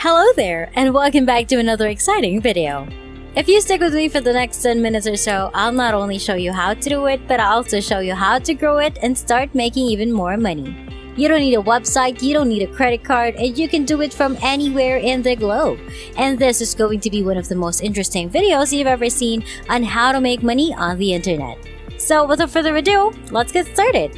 Hello there, and welcome back to another exciting video. If you stick with me for the next 10 minutes or so, I'll not only show you how to do it, but I'll also show you how to grow it and start making even more money. You don't need a website, you don't need a credit card, and you can do it from anywhere in the globe. And this is going to be one of the most interesting videos you've ever seen on how to make money on the internet. So without further ado, let's get started.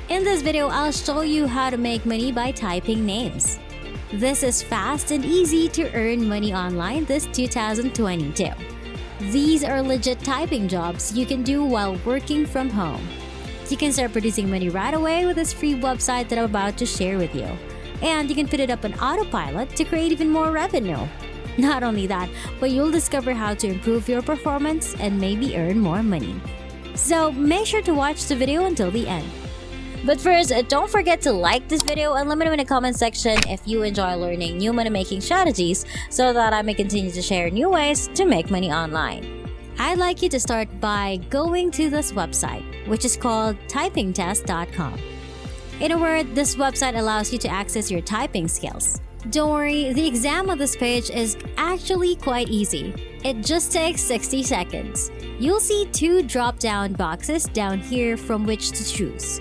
In this video, I'll show you how to make money by typing names. This is fast and easy to earn money online this 2022. These are legit typing jobs you can do while working from home. You can start producing money right away with this free website that I'm about to share with you. And you can put it up on autopilot to create even more revenue. Not only that, but you'll discover how to improve your performance and maybe earn more money. So make sure to watch the video until the end. But first, don't forget to like this video and let me know in the comment section if you enjoy learning new money making strategies so that I may continue to share new ways to make money online. I'd like you to start by going to this website, which is called typingtest.com. In a word, this website allows you to access your typing skills. Don't worry, the exam on this page is actually quite easy. It just takes 60 seconds. You'll see two drop-down boxes down here from which to choose.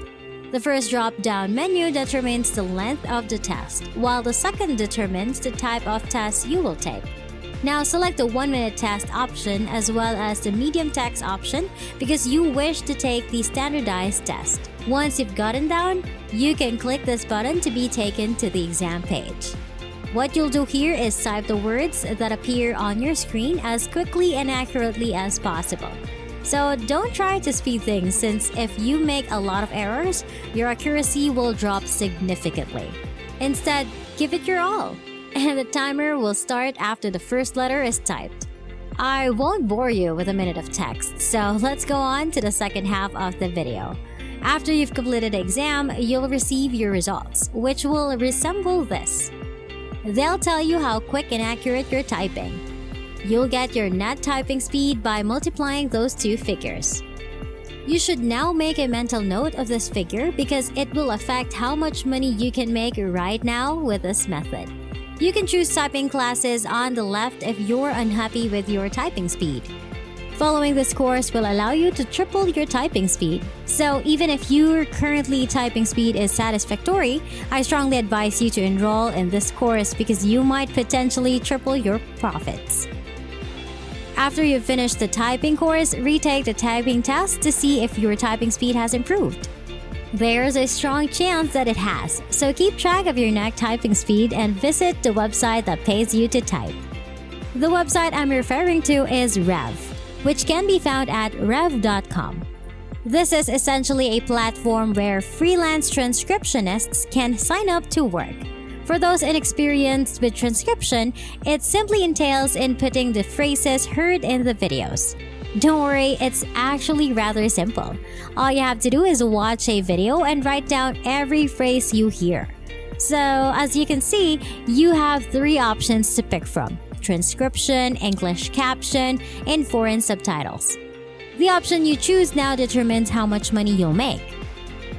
The first drop-down menu determines the length of the test, while the second determines the type of test you will take. Now select the 1-minute test option as well as the medium text option because you wish to take the standardized test. Once you've gotten down, you can click this button to be taken to the exam page. What you'll do here is type the words that appear on your screen as quickly and accurately as possible. So don't try to speed things since if you make a lot of errors, your accuracy will drop significantly. Instead, give it your all. And the timer will start after the first letter is typed. I won't bore you with a minute of text, so let's go on to the second half of the video. After you've completed the exam, you'll receive your results, which will resemble this. They'll tell you how quick and accurate you're typing. You'll get your net typing speed by multiplying those two figures. You should now make a mental note of this figure because it will affect how much money you can make right now with this method. You can choose typing classes on the left if you're unhappy with your typing speed. Following this course will allow you to triple your typing speed. So even if your currently typing speed is satisfactory, I strongly advise you to enroll in this course because you might potentially triple your profits. After you've finished the typing course, retake the typing test to see if your typing speed has improved. There's a strong chance that it has, so keep track of your net typing speed and visit the website that pays you to type. The website I'm referring to is Rev, which can be found at rev.com. This is essentially a platform where freelance transcriptionists can sign up to work. For those inexperienced with transcription, it simply entails inputting the phrases heard in the videos. Don't worry, it's actually rather simple. All you have to do is watch a video and write down every phrase you hear. So, as you can see, you have 3 options to pick from: transcription, English caption, and foreign subtitles. The option you choose now determines how much money you'll make.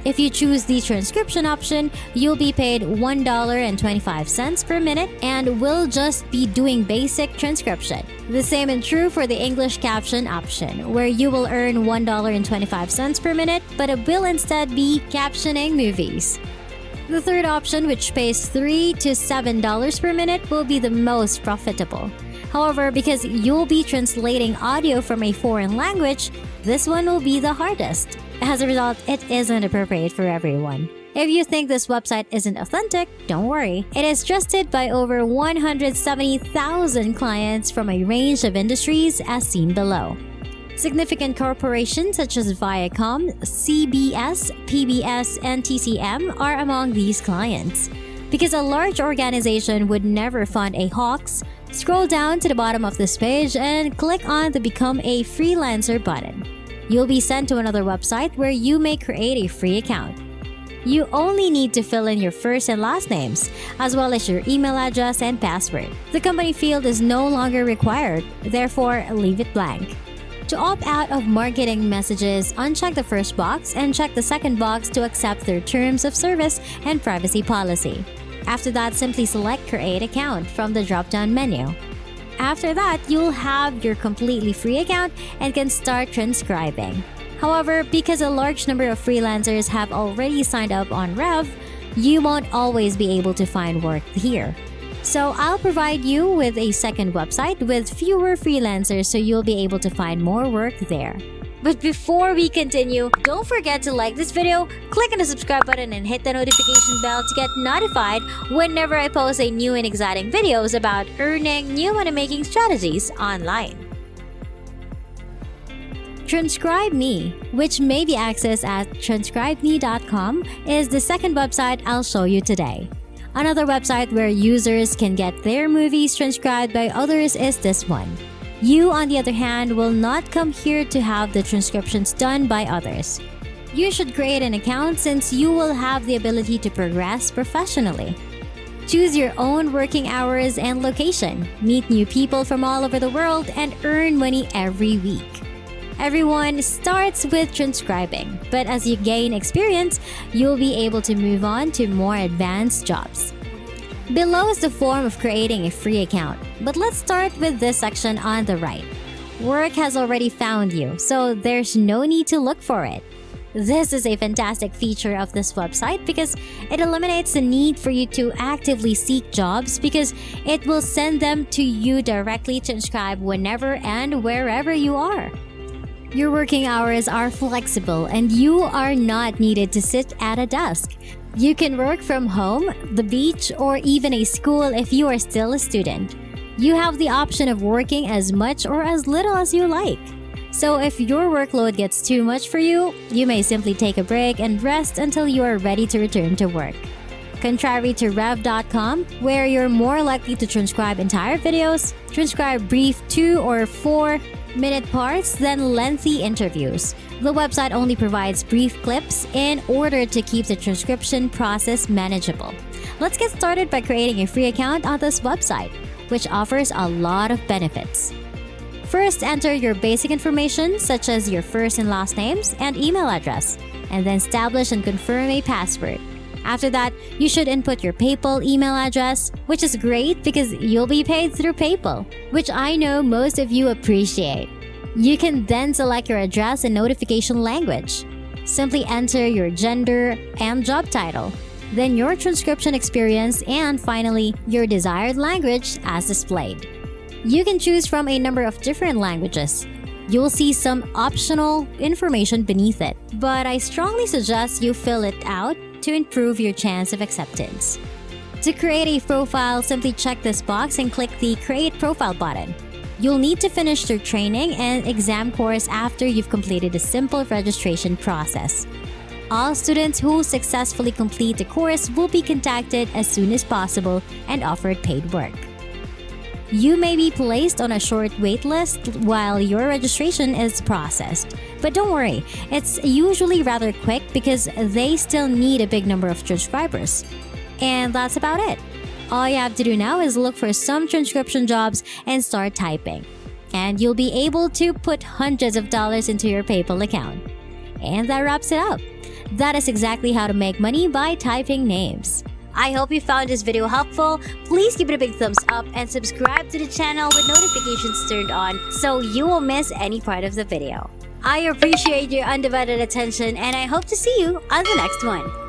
If you choose the transcription option, you'll be paid $1.25 per minute and will just be doing basic transcription. The same is true for the English caption option, where you will earn $1.25 per minute, but it will instead be captioning movies. The third option, which pays $3 to $7 per minute, will be the most profitable. However, because you'll be translating audio from a foreign language, this one will be the hardest. As a result, it isn't appropriate for everyone. If you think this website isn't authentic, don't worry. It is trusted by over 170,000 clients from a range of industries as seen below. Significant corporations such as Viacom, CBS, PBS, and TCM are among these clients. Because a large organization would never fund a hoax, scroll down to the bottom of this page and click on the Become a Freelancer button. You'll be sent to another website where you may create a free account. You only need to fill in your first and last names, as well as your email address and password. The company field is no longer required, therefore leave it blank. To opt out of marketing messages, uncheck the first box and check the second box to accept their terms of service and privacy policy. After that, simply select Create Account from the drop-down menu. After that, you'll have your completely free account and can start transcribing. However, because a large number of freelancers have already signed up on Rev, you won't always be able to find work here. So I'll provide you with a second website with fewer freelancers so you'll be able to find more work there. But before we continue, don't forget to like this video, click on the subscribe button and hit the notification bell to get notified whenever I post a new and exciting videos about earning new money-making strategies online. Transcribe Me, which may be accessed at transcribeme.com, is the second website I'll show you today. Another website where users can get their movies transcribed by others is this one. You, on the other hand, will not come here to have the transcriptions done by others. You should create an account since you will have the ability to progress professionally. Choose your own working hours and location, meet new people from all over the world, and earn money every week. Everyone starts with transcribing, but as you gain experience, you'll be able to move on to more advanced jobs. Below is the form of creating a free account, but let's start with this section on the right. Work has already found you, so there's no need to look for it. This is a fantastic feature of this website because it eliminates the need for you to actively seek jobs because it will send them to you directly to transcribe whenever and wherever you are. Your working hours are flexible and you are not needed to sit at a desk. You can work from home, the beach, or even a school if you are still a student. You have the option of working as much or as little as you like. So if your workload gets too much for you, you may simply take a break and rest until you are ready to return to work. Contrary to Rev.com, where you're more likely to transcribe entire videos, transcribe brief 2 or 4-minute parts than lengthy interviews. The website only provides brief clips in order to keep the transcription process manageable. Let's get started by creating a free account on this website, which offers a lot of benefits. First, enter your basic information such as your first and last names and email address, and then establish and confirm a password. After that, you should input your PayPal email address, which is great because you'll be paid through PayPal, which I know most of you appreciate. You can then select your address and notification language. Simply enter your gender and job title, then your transcription experience, and finally, your desired language as displayed. You can choose from a number of different languages. You'll see some optional information beneath it, but I strongly suggest you fill it out to improve your chance of acceptance. To create a profile, simply check this box and click the Create Profile button. You'll need to finish your training and exam course after you've completed a simple registration process. All students who successfully complete the course will be contacted as soon as possible and offered paid work. You may be placed on a short wait list while your registration is processed. But don't worry, it's usually rather quick because they still need a big number of transcribers. And that's about it. All you have to do now is look for some transcription jobs and start typing. And you'll be able to put hundreds of dollars into your PayPal account. And that wraps it up. That is exactly how to make money by typing names. I hope you found this video helpful. Please give it a big thumbs up and subscribe to the channel with notifications turned on so you won't miss any part of the video. I appreciate your undivided attention and I hope to see you on the next one.